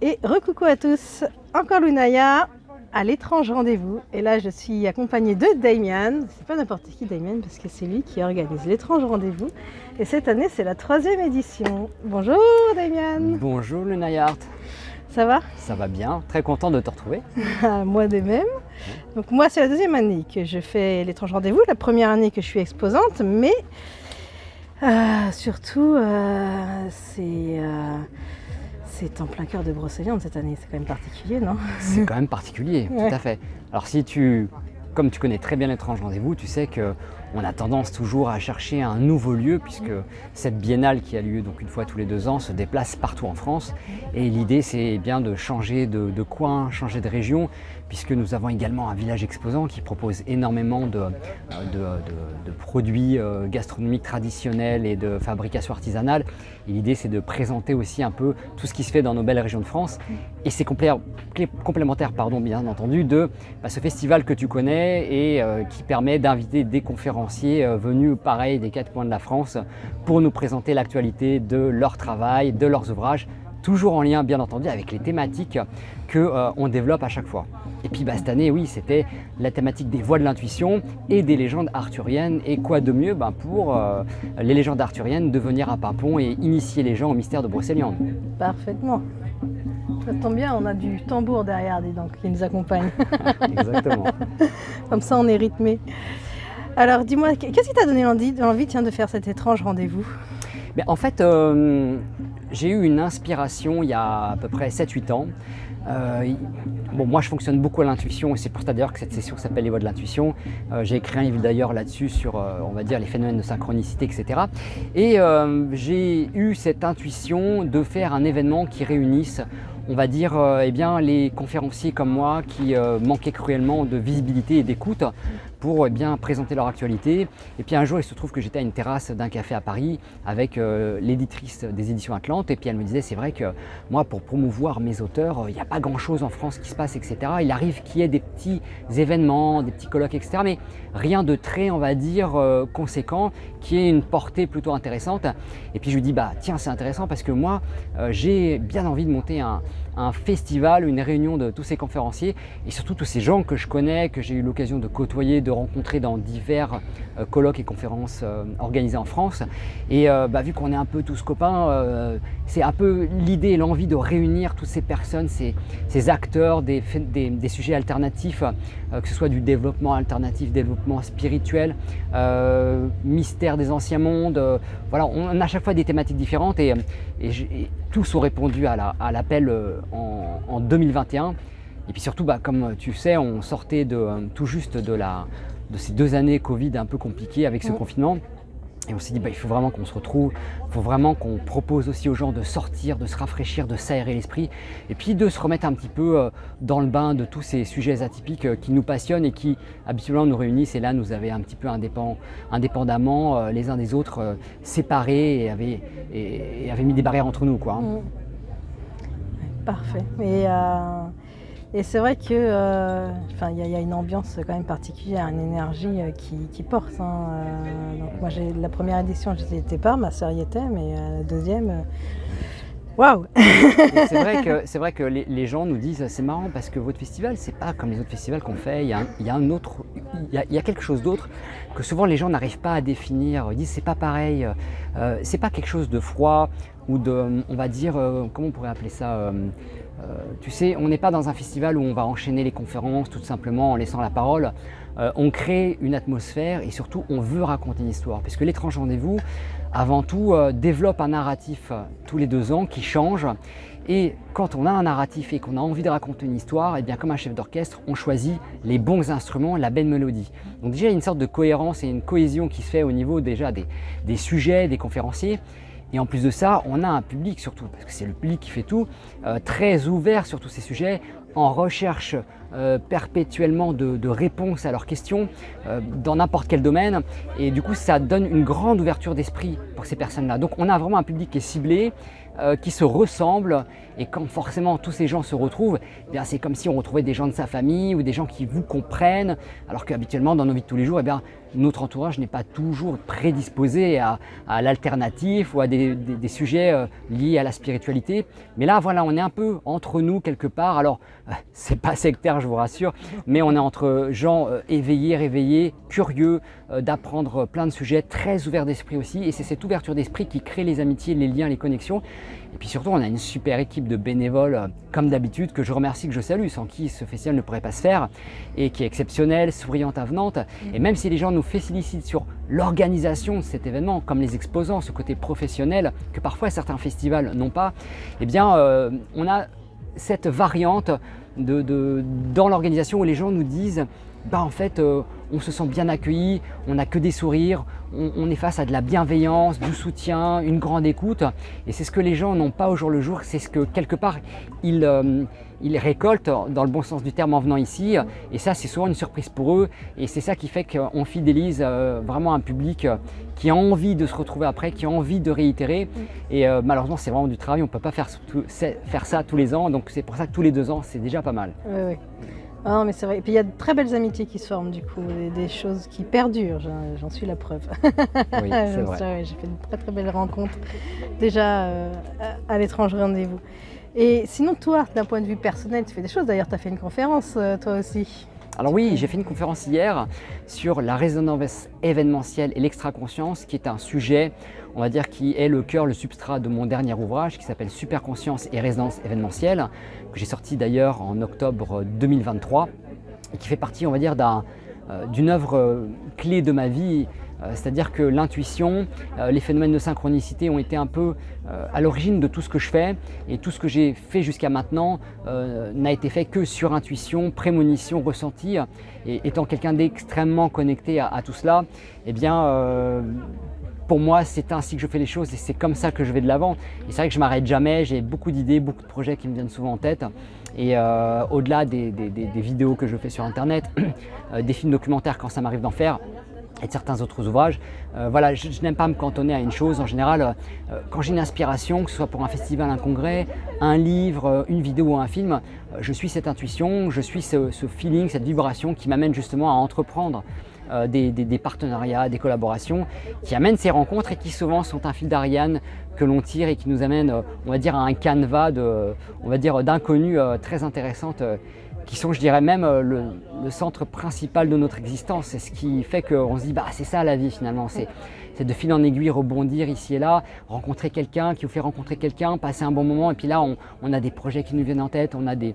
Et recoucou à tous, encore Lunaya à l'étrange rendez-vous. Et là, je suis accompagnée de Damien. C'est pas n'importe qui Damien parce que c'est lui qui organise l'étrange rendez-vous. Et cette année, c'est la 3e édition. Bonjour Damien. Bonjour Lunayart. Ça va? Ça va bien, très content de te retrouver. Moi de même. Donc moi, c'est la 2e année que je fais l'étrange rendez-vous. La première année que je suis exposante, mais surtout, c'est en plein cœur de Brocéliande cette année, c'est quand même particulier, non? C'est quand même particulier, Ouais. tout à fait. Alors comme tu connais très bien l'étrange rendez-vous, tu sais qu'on a tendance toujours à chercher un nouveau lieu puisque cette biennale qui a lieu donc une fois tous les 2 ans se déplace partout en France. Et l'idée c'est bien de changer de coin, changer de région, puisque nous avons également un village exposant qui propose énormément de produits gastronomiques traditionnels et de fabrication artisanale. Et l'idée c'est de présenter aussi un peu tout ce qui se fait dans nos belles régions de France. Et c'est complémentaire, bien entendu, de ce festival que tu connais et qui permet d'inviter des conférenciers venus pareil des 4 coins de la France pour nous présenter l'actualité de leur travail, de leurs ouvrages, toujours en lien bien entendu avec les thématiques qu'on développe à chaque fois. Et puis cette année, oui, c'était la thématique des voix de l'intuition et des légendes arthuriennes. Et quoi de mieux pour les légendes arthuriennes de venir à Pimpon et initier les gens au mystère de Brocéliande. Parfaitement. Ça tombe bien, on a du tambour derrière, dis donc, qui nous accompagne. Exactement. Comme ça, on est rythmé. Alors, dis-moi, qu'est-ce qui t'a donné l'envie de faire cet étrange rendez-vous? En fait, j'ai eu une inspiration il y a à peu près 7-8 ans. Moi je fonctionne beaucoup à l'intuition et c'est pour ça d'ailleurs que cette session s'appelle les voix de l'intuition. J'ai écrit un livre d'ailleurs là-dessus sur on va dire les phénomènes de synchronicité, etc. Et j'ai eu cette intuition de faire un événement qui réunisse, on va dire, les conférenciers comme moi qui manquaient cruellement de visibilité et d'écoute pour présenter leur actualité. Et puis un jour, il se trouve que j'étais à une terrasse d'un café à Paris avec l'éditrice des éditions Atlante. Et puis elle me disait, c'est vrai que moi, pour promouvoir mes auteurs, il n'y a pas grand-chose en France qui se passe, etc. Il arrive qu'il y ait des petits événements, des petits colloques, etc. Mais rien de très, on va dire, conséquent, qui ait une portée plutôt intéressante. Et puis je lui dis, tiens, c'est intéressant parce que moi, j'ai bien envie de monter un festival, une réunion de tous ces conférenciers et surtout tous ces gens que je connais, que j'ai eu l'occasion de côtoyer, de rencontrer dans divers colloques et conférences organisés en France. Et vu qu'on est un peu tous copains, c'est un peu l'idée et l'envie de réunir toutes ces personnes, ces acteurs des sujets alternatifs, que ce soit du développement alternatif, développement spirituel, mystère des anciens mondes. On a à chaque fois des thématiques différentes et tous ont répondu à l'appel en 2021. Et puis surtout, comme tu sais, on sortait tout juste de ces 2 années Covid un peu compliquées avec ce confinement. Et on s'est dit, il faut vraiment qu'on se retrouve, il faut vraiment qu'on propose aussi aux gens de sortir, de se rafraîchir, de s'aérer l'esprit, et puis de se remettre un petit peu dans le bain de tous ces sujets atypiques qui nous passionnent et qui habituellement nous réunissent. Et là, nous avaient un petit peu indépendamment les uns des autres séparés et avaient mis des barrières entre nous, quoi. Parfait. Et c'est vrai que y a une ambiance quand même particulière, une énergie qui porte. Donc moi, la première édition, je n'y étais pas, ma sœur y était, mais la 2e, waouh. C'est vrai que les gens nous disent, c'est marrant parce que votre festival, c'est pas comme les autres festivals qu'on fait. Il y a quelque chose d'autre que souvent les gens n'arrivent pas à définir. Ils disent, c'est pas pareil, c'est pas quelque chose de froid ou de, on va dire, comment on pourrait appeler ça, tu sais, on n'est pas dans un festival où on va enchaîner les conférences tout simplement en laissant la parole. On crée une atmosphère et surtout on veut raconter une histoire. Parce que l'étrange rendez-vous, avant tout, développe un narratif tous les 2 ans qui change. Et quand on a un narratif et qu'on a envie de raconter une histoire, comme un chef d'orchestre, on choisit les bons instruments, la belle mélodie. Donc déjà, il y a une sorte de cohérence et une cohésion qui se fait au niveau déjà des sujets, des conférenciers. Et en plus de ça, on a un public surtout, parce que c'est le public qui fait tout, très ouvert sur tous ces sujets. en recherche perpétuellement de réponses à leurs questions dans n'importe quel domaine, et du coup ça donne une grande ouverture d'esprit pour ces personnes-là. Donc on a vraiment un public qui est ciblé, qui se ressemble, et quand forcément tous ces gens se retrouvent, eh bien, c'est comme si on retrouvait des gens de sa famille ou des gens qui vous comprennent, alors qu'habituellement dans nos vies de tous les jours, eh bien, notre entourage n'est pas toujours prédisposé à l'alternatif ou à des sujets liés à la spiritualité. Mais là voilà, on est un peu entre nous quelque part. Alors c'est pas sectaire, je vous rassure, mais on est entre gens éveillés, réveillés, curieux d'apprendre plein de sujets, très ouverts d'esprit aussi, et c'est cette ouverture d'esprit qui crée les amitiés, les liens, les connexions. Et puis surtout, on a une super équipe de bénévoles, comme d'habitude, que je remercie, que je salue, sans qui ce festival ne pourrait pas se faire, et qui est exceptionnelle, souriante, avenante. Et même si les gens nous félicitent sur l'organisation de cet événement, comme les exposants, ce côté professionnel, que parfois certains festivals n'ont pas, eh bien, on a cette variante dans l'organisation où les gens nous disent en fait, on se sent bien accueilli, on n'a que des sourires, on est face à de la bienveillance, du soutien, une grande écoute. Et c'est ce que les gens n'ont pas au jour le jour, c'est ce que quelque part ils récoltent dans le bon sens du terme en venant ici. Et ça, c'est souvent une surprise pour eux. Et c'est ça qui fait qu'on fidélise vraiment un public qui a envie de se retrouver après, qui a envie de réitérer. Et malheureusement, c'est vraiment du travail, on ne peut pas faire ça tous les ans. Donc c'est pour ça que tous les 2 ans, c'est déjà pas mal. Oui. Ah non, mais c'est vrai. Et puis il y a de très belles amitiés qui se forment du coup, et des choses qui perdurent, j'en suis la preuve. Oui, c'est vrai. Ouais, j'ai fait de très très belles rencontres déjà à l'étrange rendez-vous. Et sinon toi, d'un point de vue personnel, tu fais des choses. D'ailleurs, tu as fait une conférence toi aussi. Alors oui, j'ai fait une conférence hier sur la résonance événementielle et l'extra-conscience, qui est un sujet, on va dire, qui est le cœur, le substrat de mon dernier ouvrage qui s'appelle Superconscience et résonance événementielle, que j'ai sorti d'ailleurs en octobre 2023, et qui fait partie, on va dire, d'une œuvre clé de ma vie. C'est-à-dire que l'intuition, les phénomènes de synchronicité ont été un peu à l'origine de tout ce que je fais, et tout ce que j'ai fait jusqu'à maintenant n'a été fait que sur intuition, prémonition, ressenti. Et étant quelqu'un d'extrêmement connecté à tout cela, eh bien pour moi, c'est ainsi que je fais les choses et c'est comme ça que je vais de l'avant. Et c'est vrai que je ne m'arrête jamais, j'ai beaucoup d'idées, beaucoup de projets qui me viennent souvent en tête. Et au-delà des vidéos que je fais sur Internet, des films documentaires quand ça m'arrive d'en faire, et de certains autres ouvrages. Voilà, je n'aime pas me cantonner à une chose. En général, quand j'ai une inspiration, que ce soit pour un festival, un congrès, un livre, une vidéo ou un film, je suis cette intuition, je suis ce feeling, cette vibration qui m'amène justement à entreprendre des partenariats, des collaborations, qui amènent ces rencontres et qui souvent sont un fil d'Ariane que l'on tire et qui nous amènent, on va dire, à un canevas d'inconnues très intéressantes, qui sont, je dirais même, le centre principal de notre existence. C'est ce qui fait qu'on se dit, c'est ça la vie finalement, c'est de fil en aiguille rebondir ici et là, rencontrer quelqu'un qui vous fait rencontrer quelqu'un, passer un bon moment, et puis là on a des projets qui nous viennent en tête, on a des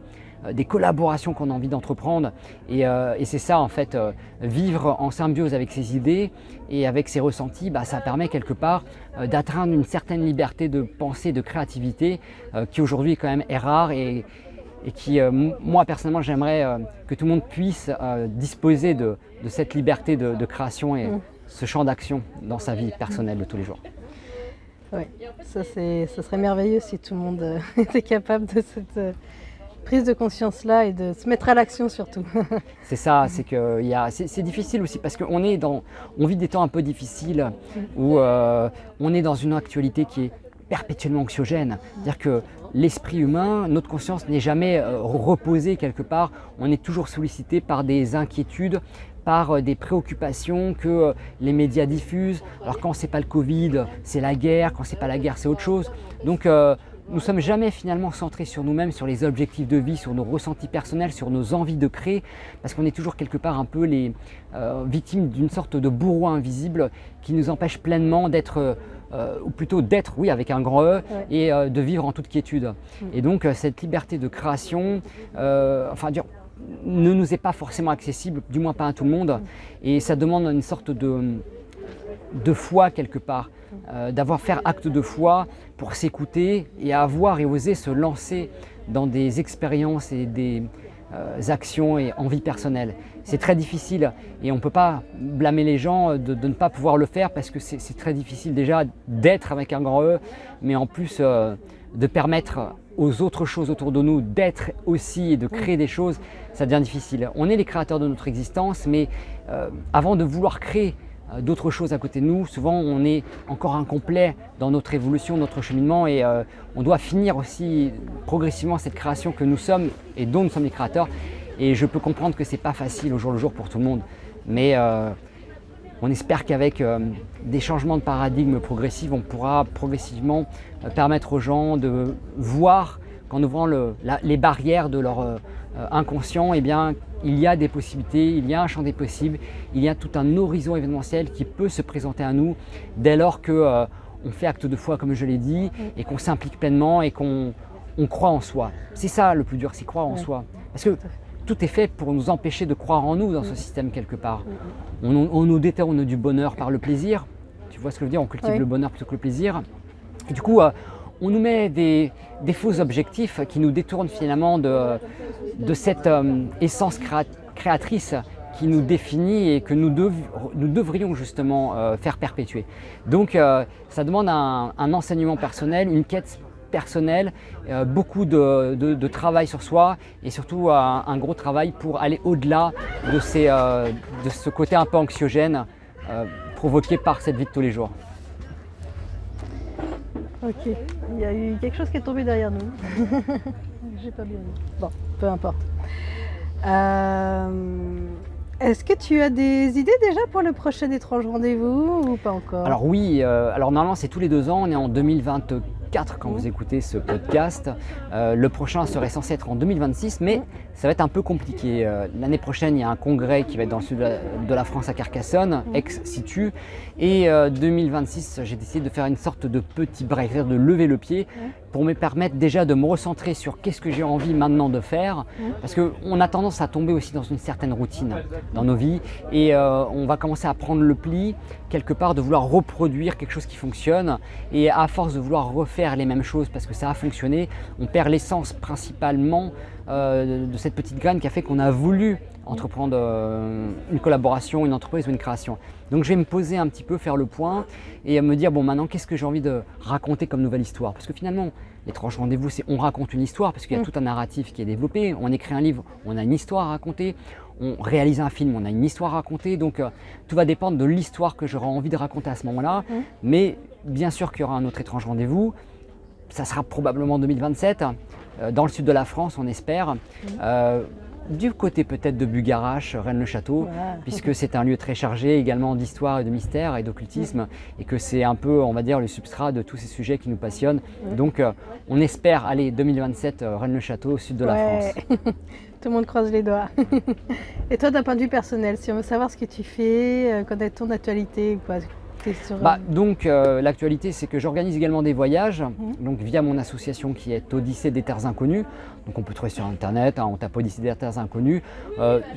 collaborations qu'on a envie d'entreprendre, et c'est ça en fait, vivre en symbiose avec ses idées et avec ses ressentis, ça permet quelque part d'atteindre une certaine liberté de pensée, de créativité, qui aujourd'hui quand même est rare, et qui, moi personnellement, j'aimerais que tout le monde puisse disposer de cette liberté de création et ce champ d'action dans sa vie personnelle de tous les jours. Oui, ça serait merveilleux si tout le monde était capable de cette prise de conscience-là et de se mettre à l'action surtout. C'est ça, c'est difficile aussi parce qu'on vit des temps un peu difficiles où on est dans une actualité qui est perpétuellement anxiogène. C'est-à-dire que l'esprit humain, notre conscience n'est jamais reposée quelque part. On est toujours sollicité par des inquiétudes, par des préoccupations que les médias diffusent. Alors quand c'est pas le Covid, c'est la guerre. Quand c'est pas la guerre, c'est autre chose. Donc nous ne sommes jamais finalement centrés sur nous-mêmes, sur les objectifs de vie, sur nos ressentis personnels, sur nos envies de créer, parce qu'on est toujours quelque part un peu les victimes d'une sorte de bourreau invisible qui nous empêche pleinement d'être, ou plutôt d'être, oui, avec un grand E, et de vivre en toute quiétude. Et donc cette liberté de création, ne nous est pas forcément accessible, du moins pas à tout le monde, et ça demande une sorte de foi quelque part, d'avoir faire acte de foi pour s'écouter et avoir et oser se lancer dans des expériences et des actions et envies personnelles. C'est très difficile et on ne peut pas blâmer les gens de ne pas pouvoir le faire parce que c'est très difficile déjà d'être avec un grand E, mais en plus de permettre aux autres choses autour de nous, d'être aussi et de créer des choses, ça devient difficile. On est les créateurs de notre existence, mais avant de vouloir créer d'autres choses à côté de nous, souvent on est encore incomplet dans notre évolution, notre cheminement, et on doit finir aussi progressivement cette création que nous sommes et dont nous sommes les créateurs. Et je peux comprendre que c'est pas facile au jour le jour pour tout le monde, mais on espère qu'avec des changements de paradigme progressifs, on pourra progressivement permettre aux gens de voir qu'en ouvrant les barrières de leur inconscient, eh bien, il y a des possibilités, il y a un champ des possibles, il y a tout un horizon événementiel qui peut se présenter à nous dès lors que on fait acte de foi, comme je l'ai dit, et qu'on s'implique pleinement et qu'on croit en soi. C'est ça le plus dur, c'est croire en soi. Parce que tout est fait pour nous empêcher de croire en nous dans ce système quelque part. On nous détourne du bonheur par le plaisir. Tu vois ce que je veux dire? On cultive le bonheur plutôt que le plaisir. Et du coup, on nous met des faux objectifs qui nous détournent finalement de cette essence créatrice qui nous définit et que nous devrions justement faire perpétuer. Donc ça demande un enseignement personnel, une quête personnelle, beaucoup de travail sur soi et surtout un gros travail pour aller au-delà de ce côté un peu anxiogène provoqué par cette vie de tous les jours. Ok, il y a eu quelque chose qui est tombé derrière nous. J'ai pas bien vu. Bon, peu importe. Est-ce que tu as des idées déjà pour le prochain étrange rendez-vous ou pas encore? Alors oui, alors normalement c'est tous les 2 ans, on est en 2024 quand vous écoutez ce podcast. Le prochain serait censé être en 2026, mais ça va être un peu compliqué. L'année prochaine, il y a un congrès qui va être dans le sud de la France à Carcassonne, ex-situ. Et 2026, j'ai décidé de faire une sorte de petit break, c'est-à-dire de lever le pied pour me permettre déjà de me recentrer sur qu'est-ce que j'ai envie maintenant de faire. Parce qu'on a tendance à tomber aussi dans une certaine routine dans nos vies et on va commencer à prendre le pli quelque part de vouloir reproduire quelque chose qui fonctionne. Et à force de vouloir refaire les mêmes choses parce que ça a fonctionné, on perd l'essence principalement de cette petite graine qui a fait qu'on a voulu entreprendre une collaboration, une entreprise ou une création. Donc je vais me poser un petit peu, faire le point et me dire bon maintenant qu'est-ce que j'ai envie de raconter comme nouvelle histoire, parce que finalement l'étrange rendez-vous c'est on raconte une histoire parce qu'il y a tout un narratif qui est développé, on écrit un livre, on a une histoire à raconter, on réalise un film, on a une histoire à raconter, donc tout va dépendre de l'histoire que j'aurai envie de raconter à ce moment-là, mais bien sûr qu'il y aura un autre étrange rendez-vous, ça sera probablement en 2027, dans le sud de la France on espère. Du côté peut-être de Bugarache, Rennes-le-Château, puisque c'est un lieu très chargé également d'histoire et de mystère et d'occultisme, et que c'est un peu, on va dire, le substrat de tous ces sujets qui nous passionnent. Donc on espère aller 2027 Rennes-le-Château au sud de la France. Tout le monde croise les doigts. Et toi, d'un point de vue personnel, si on veut savoir ce que tu fais, connaître ton actualité, quoi, donc l'actualité c'est que j'organise également des voyages donc via mon association qui est Odyssée des Terres Inconnues, donc on peut trouver sur internet, on tape Odyssée des Terres Inconnues,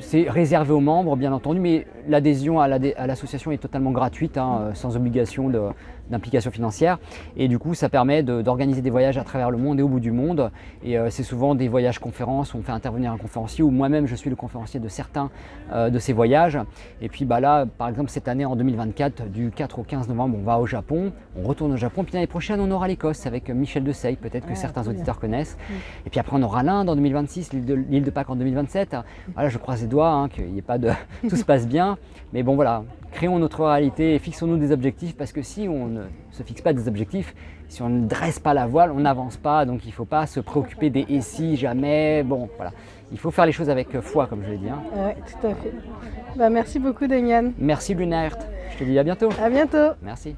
c'est réservé aux membres bien entendu, mais l'adhésion à l'association est totalement gratuite, sans obligation d'implication financière, et du coup ça permet d'organiser des voyages à travers le monde et au bout du monde, et c'est souvent des voyages conférences où on fait intervenir un conférencier, ou moi-même je suis le conférencier de certains de ces voyages, et puis là par exemple cette année en 2024 du 4 au 15 novembre on va au Japon, on retourne au Japon, puis l'année prochaine on aura l'Écosse avec Michel de Sey, peut-être que certains auditeurs connaissent, et puis après on aura l'Inde en 2026, l'île de Pâques en 2027, voilà je croise les doigts qu'il n'y ait pas de tout se passe bien, mais bon voilà, créons notre réalité et fixons-nous des objectifs, parce que si on ne se fixe pas des objectifs, si on ne dresse pas la voile, on n'avance pas, donc il ne faut pas se préoccuper des et si, jamais, bon voilà. Il faut faire les choses avec foi, comme je l'ai dit. Oui, tout à fait. Merci beaucoup, Damian. Merci, Bruna Hert. Je te dis à bientôt. À bientôt. Merci.